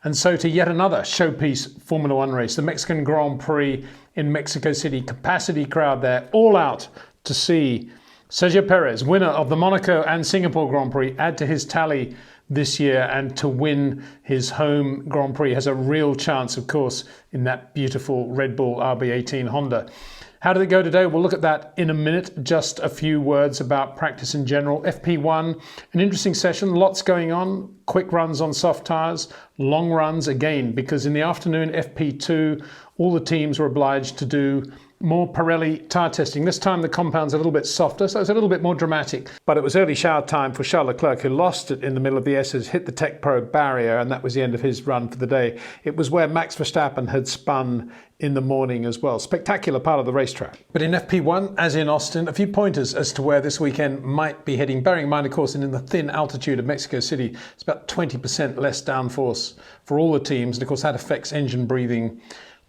And so to yet another showpiece Formula One race, the Mexican Grand Prix in Mexico City. Capacity crowd there, all out to see Sergio Perez, winner of the Monaco and Singapore Grand Prix, add to his tally this year, and to win his home Grand Prix. Has a real chance, of course, in that beautiful Red Bull RB18 Honda. How did it go today? We'll look at that in a minute. Just a few words about practice in general. FP1, an interesting session, lots going on. Quick runs on soft tyres, long runs again, because in the afternoon, FP2, all the teams were obliged to do more Pirelli tyre testing. This time the compound's a little bit softer, so it's a little bit more dramatic. But it was early shower time for Charles Leclerc, who lost it in the middle of the esses, hit the TecPro barrier, and that was the end of his run for the day. It was where Max Verstappen had spun in the morning as well. Spectacular part of the racetrack. But in FP1, as in Austin, a few pointers as to where this weekend might be heading, bearing in mind, of course, in the thin altitude of Mexico City, it's about 20% less downforce for all the teams, and of course that affects engine breathing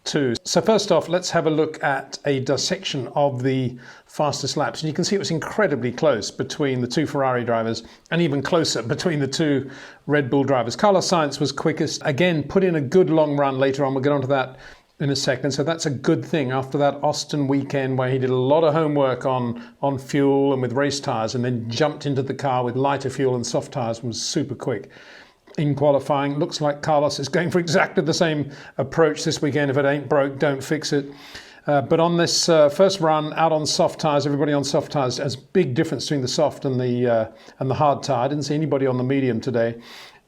too. So first off, let's have a look at a dissection of the fastest laps. And you can see it was incredibly close between the two Ferrari drivers, and even closer between the two Red Bull drivers. Carlos Sainz was quickest. Again, put in a good long run later on. We'll get onto that in a second. So that's a good thing after that Austin weekend where he did a lot of homework on fuel and with race tyres, and then jumped into the car with lighter fuel and soft tyres and was super quick. In qualifying, looks like Carlos is going for exactly the same approach this weekend. If it ain't broke, don't fix it. But on this first run out on soft tyres, everybody on soft tyres, there's a big difference between the soft and the hard tyre. I didn't see anybody on the medium today.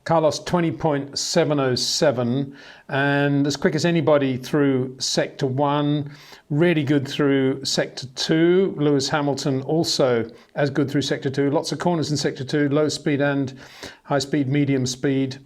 Carlos 20.707, and as quick as anybody through Sector 1, really good through Sector 2. Lewis Hamilton also as good through Sector 2. Lots of corners in Sector 2, low speed and high speed, medium speed.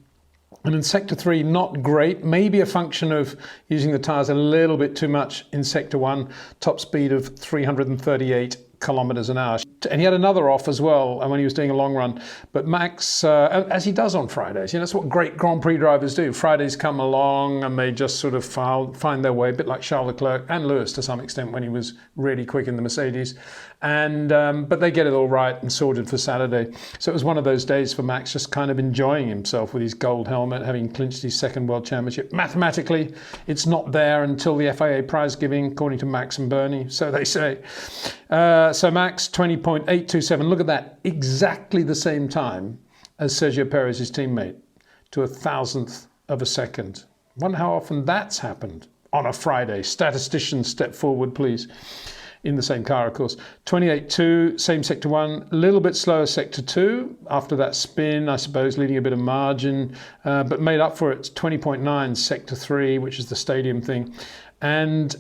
And in Sector 3, not great, maybe a function of using the tyres a little bit too much in Sector 1, top speed of 338 kilometers an hour. And he had another off as well when he was doing a long run. But Max, as he does on Fridays, that's what great Grand Prix drivers do. Fridays come along and they just sort of find their way, a bit like Charles Leclerc and Lewis to some extent when he was really quick in the Mercedes. And but they get it all right and sorted for Saturday. So it was one of those days for Max, just kind of enjoying himself with his gold helmet, having clinched his second world championship. Mathematically, it's not there until the FIA prize giving, according to Max and Bernie, so they say. So Max, 20.827. Look at that. Exactly the same time as Sergio Perez, his teammate, to 1,000th of a second. Wonder how often that's happened on a Friday. Statisticians, step forward, please. In the same car, of course. 28.2, same Sector 1. A little bit slower Sector 2 after that spin, I suppose, leading a bit of margin. But made up for it, 20.9 Sector 3, which is the stadium thing. And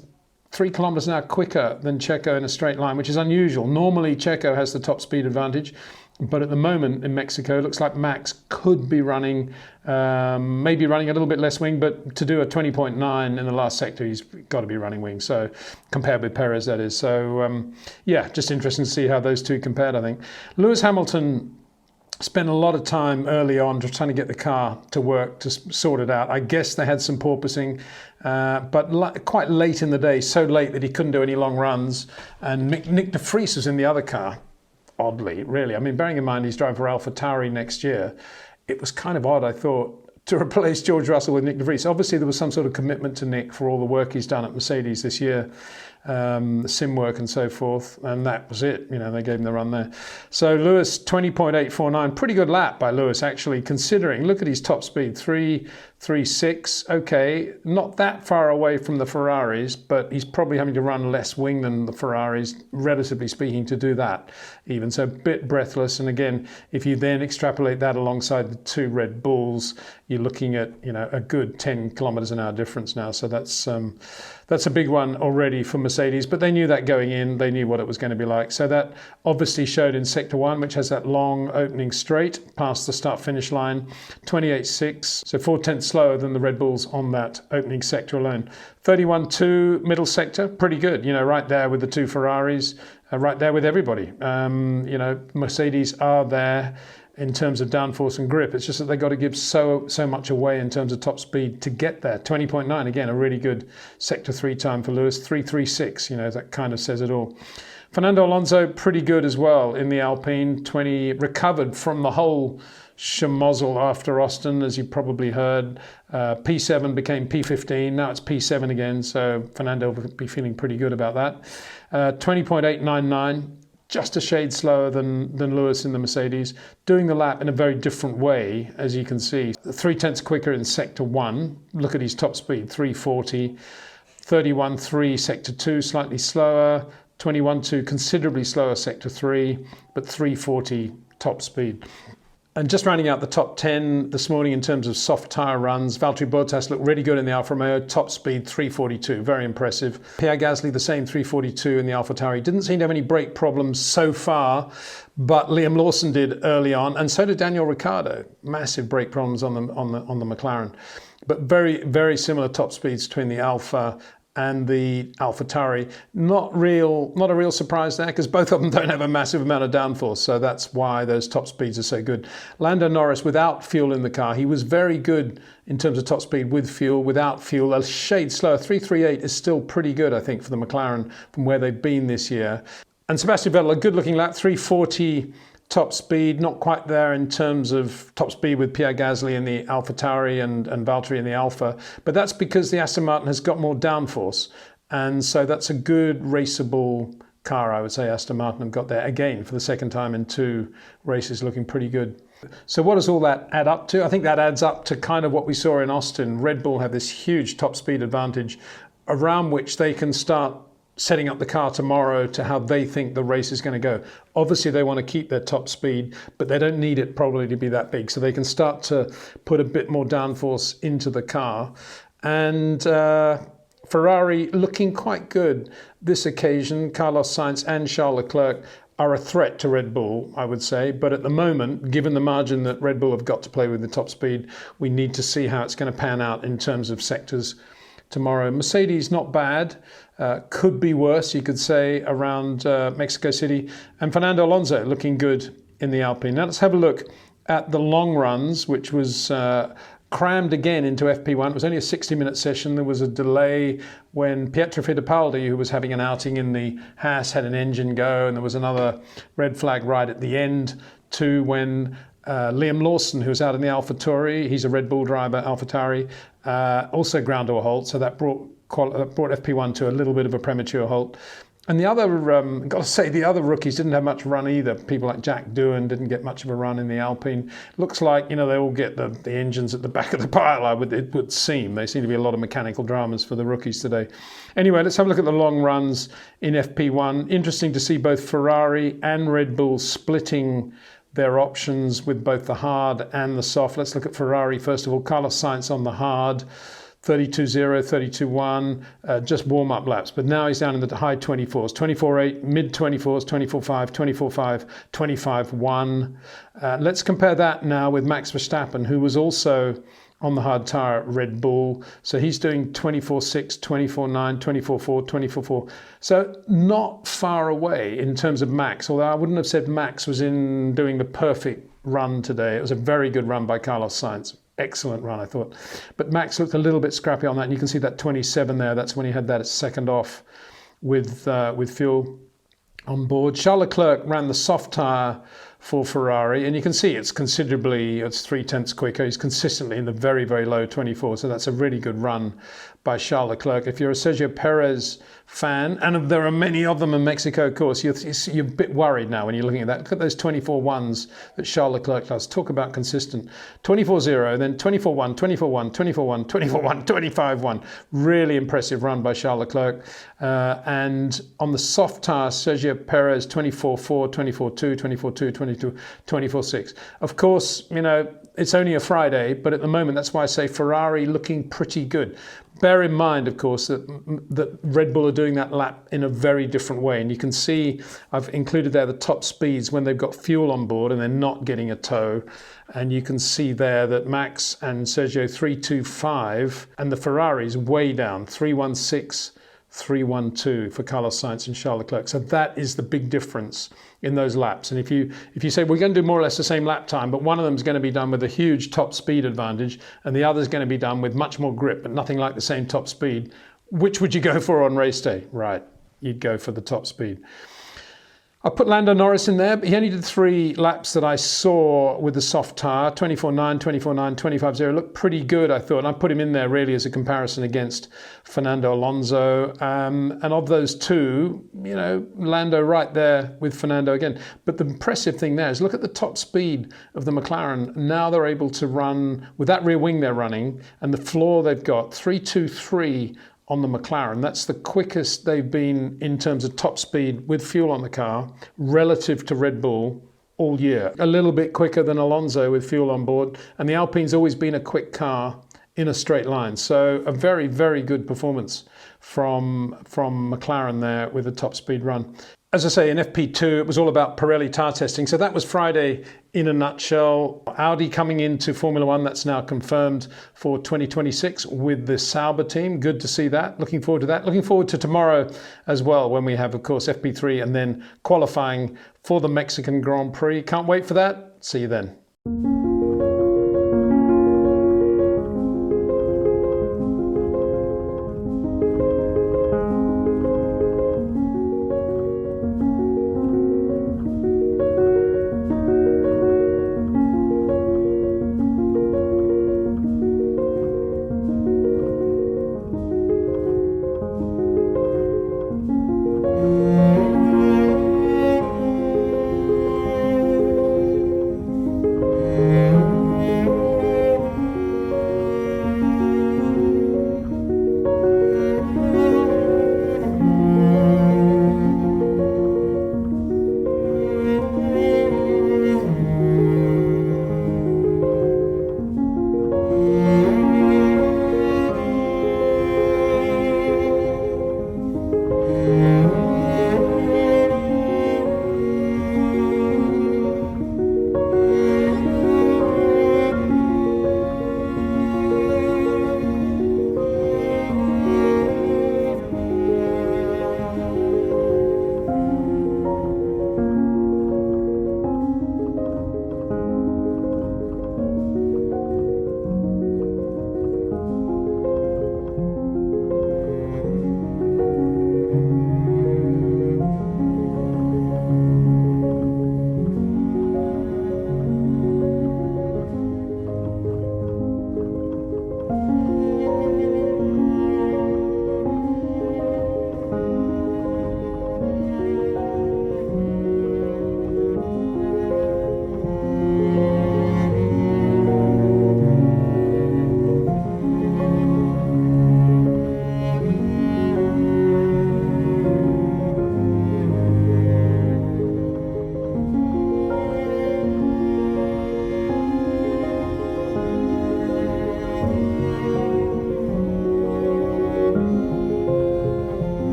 3 kilometers an hour quicker than Checo in a straight line, which is unusual. Normally, Checo has the top speed advantage, but at the moment in Mexico, it looks like Max could be running, maybe running a little bit less wing, but to do a 20.9 in the last sector, he's got to be running wing. So compared with Perez, that is. So yeah, just interesting to see how those two compared, I think. Lewis Hamilton spent a lot of time early on just trying to get the car to work, to sort it out. I guess they had some porpoising, but quite late in the day, so late that he couldn't do any long runs. And Nick de Vries was in the other car, oddly, really. I mean, bearing in mind he's driving for AlphaTauri next year, it was kind of odd, I thought, to replace George Russell with Nick de Vries. Obviously, there was some sort of commitment to Nick for all the work he's done at Mercedes this year. The sim work and so forth, and that was it. They gave him the run there. So Lewis, 20.849, pretty good lap by Lewis actually, considering, look at his top speed, 3.36. Okay, not that far away from the Ferraris, but he's probably having to run less wing than the Ferraris, relatively speaking, to do that even. So a bit breathless. And again, if you then extrapolate that alongside the two Red Bulls, you're looking at, a good 10 kilometers an hour difference now. So that's a big one already for Mercedes, but they knew that going in. They knew what it was going to be like. So that obviously showed in Sector 1, which has that long opening straight past the start-finish line, 28.6, so 4/10 slower than the Red Bulls on that opening sector alone. 31.2 middle sector, pretty good, right there with the two Ferraris, right there with everybody. Mercedes are there in terms of downforce and grip. It's just that they got to give so much away in terms of top speed to get there. 20.9, again, a really good Sector 3 time for Lewis. 3.36, that kind of says it all. Fernando Alonso, pretty good as well in the Alpine. 20, recovered from the whole schmozzle after Austin, as you probably heard. P7 became P15, now it's P7 again, so Fernando will be feeling pretty good about that. 20.899, just a shade slower than Lewis in the Mercedes, doing the lap in a very different way, as you can see. 0.3 quicker in Sector 1, look at his top speed, 340. 31.3 Sector 2, slightly slower. 21.2 considerably slower Sector 3, but 340 top speed. And just rounding out the top 10 this morning in terms of soft tyre runs, Valtteri Bottas looked really good in the Alfa Romeo, top speed 342, very impressive. Pierre Gasly the same, 342 in the AlphaTauri. Didn't seem to have any brake problems so far, but Liam Lawson did early on, and so did Daniel Ricciardo. Massive brake problems on the McLaren. But very, very similar top speeds between the Alfa and the AlphaTauri. Not a real surprise there, because both of them don't have a massive amount of downforce, so that's why those top speeds are so good. Lando Norris, without fuel in the car, he was very good in terms of top speed with fuel. Without fuel, a shade slower. 338 is still pretty good, I think, for the McLaren from where they've been this year. And Sebastian Vettel, a good looking lap, 340 top speed, not quite there in terms of top speed with Pierre Gasly in the AlphaTauri and Valtteri in the Alfa, but that's because the Aston Martin has got more downforce, and so that's a good raceable car, I would say. Aston Martin have got there again for the second time in 2 races, looking pretty good. So what does all that add up to? I think that adds up to kind of what we saw in Austin. Red Bull have this huge top speed advantage around which they can start setting up the car tomorrow to how they think the race is going to go. Obviously, they want to keep their top speed, but they don't need it probably to be that big. So they can start to put a bit more downforce into the car. And Ferrari looking quite good this occasion. Carlos Sainz and Charles Leclerc are a threat to Red Bull, I would say. But at the moment, given the margin that Red Bull have got to play with the top speed, we need to see how it's going to pan out in terms of sectors tomorrow. Mercedes, not bad. Could be worse, you could say, around Mexico City. And Fernando Alonso looking good in the Alpine. Now let's have a look at the long runs, which was crammed again into FP1. It was only a 60-minute session. There was a delay when Pietro Fittipaldi, who was having an outing in the Haas, had an engine go, and there was another red flag right at the end too when Liam Lawson, who was out in the AlphaTauri, he's a Red Bull driver, AlphaTauri, also ground to a halt. So that brought FP1 to a little bit of a premature halt. And the other, got to say, the other rookies didn't have much run either. People like Jack Doohan didn't get much of a run in the Alpine. Looks like, they all get the engines at the back of the pile, it would seem. There seem to be a lot of mechanical dramas for the rookies today. Anyway, let's have a look at the long runs in FP1. Interesting to see both Ferrari and Red Bull splitting their options with both the hard and the soft. Let's look at Ferrari first of all. Carlos Sainz on the hard, 32.0, 32.1, just warm-up laps. But now he's down in the high 24s, 24.8, mid-24s, 24.5, 24.5, 25.1. Let's compare that now with Max Verstappen, who was also on the hard tyre at Red Bull. So he's doing 24.6, 24.9, 24.4, 24.4. So not far away in terms of Max, although I wouldn't have said Max was in doing the perfect run today. It was a very good run by Carlos Sainz. Excellent run, I thought. But Max looked a little bit scrappy on that, and you can see that 27 there. That's when he had that second off with fuel on board. Charles Leclerc ran the soft tyre for Ferrari, and you can see it's 0.3 quicker. He's consistently in the very, very low 24, so that's a really good run by Charles Leclerc. If you're a Sergio Perez fan, and there are many of them in Mexico, of course, you're a bit worried now when you're looking at that. Look at those 24.1s that Charles Leclerc does. Talk about consistent. 24.0, then 24.1, 24.1, 24.1, 24.1, 25.1. Really impressive run by Charles Leclerc. And on the soft tyre, Sergio Perez, 24.4, 24.2, 24.2, 22, 24.6. Of course, it's only a Friday, but at the moment, that's why I say Ferrari looking pretty good. Bear in mind, of course, that Red Bull are doing that lap in a very different way. And you can see I've included there the top speeds when they've got fuel on board and they're not getting a tow. And you can see there that Max and Sergio 3.25 and the Ferraris way down, 3.16, 3.12 for Carlos Sainz and Charles Leclerc. So that is the big difference in those laps. And if you say we're going to do more or less the same lap time, but one of them is going to be done with a huge top speed advantage and the other is going to be done with much more grip but nothing like the same top speed, which would you go for on race day? Right, you'd go for the top speed. I put Lando Norris in there, but he only did 3 laps that I saw with the soft tyre, 24.9, 24.9, 25.0. Looked pretty good, I thought. And I put him in there really as a comparison against Fernando Alonso. And of those two, you know, Lando right there with Fernando again. But the impressive thing there is look at the top speed of the McLaren. Now they're able to run, with that rear wing they're running, and the floor they've got, 3.23 on the McLaren. That's the quickest they've been in terms of top speed with fuel on the car relative to Red Bull all year. A little bit quicker than Alonso with fuel on board. And the Alpine's always been a quick car in a straight line. So a very, very good performance from McLaren there with a top speed run. As I say, in FP2, it was all about Pirelli tyre testing. So that was Friday in a nutshell. Audi coming into Formula One, that's now confirmed for 2026 with the Sauber team. Good to see that. Looking forward to that. Looking forward to tomorrow as well, when we have, of course, FP3 and then qualifying for the Mexican Grand Prix. Can't wait for that. See you then.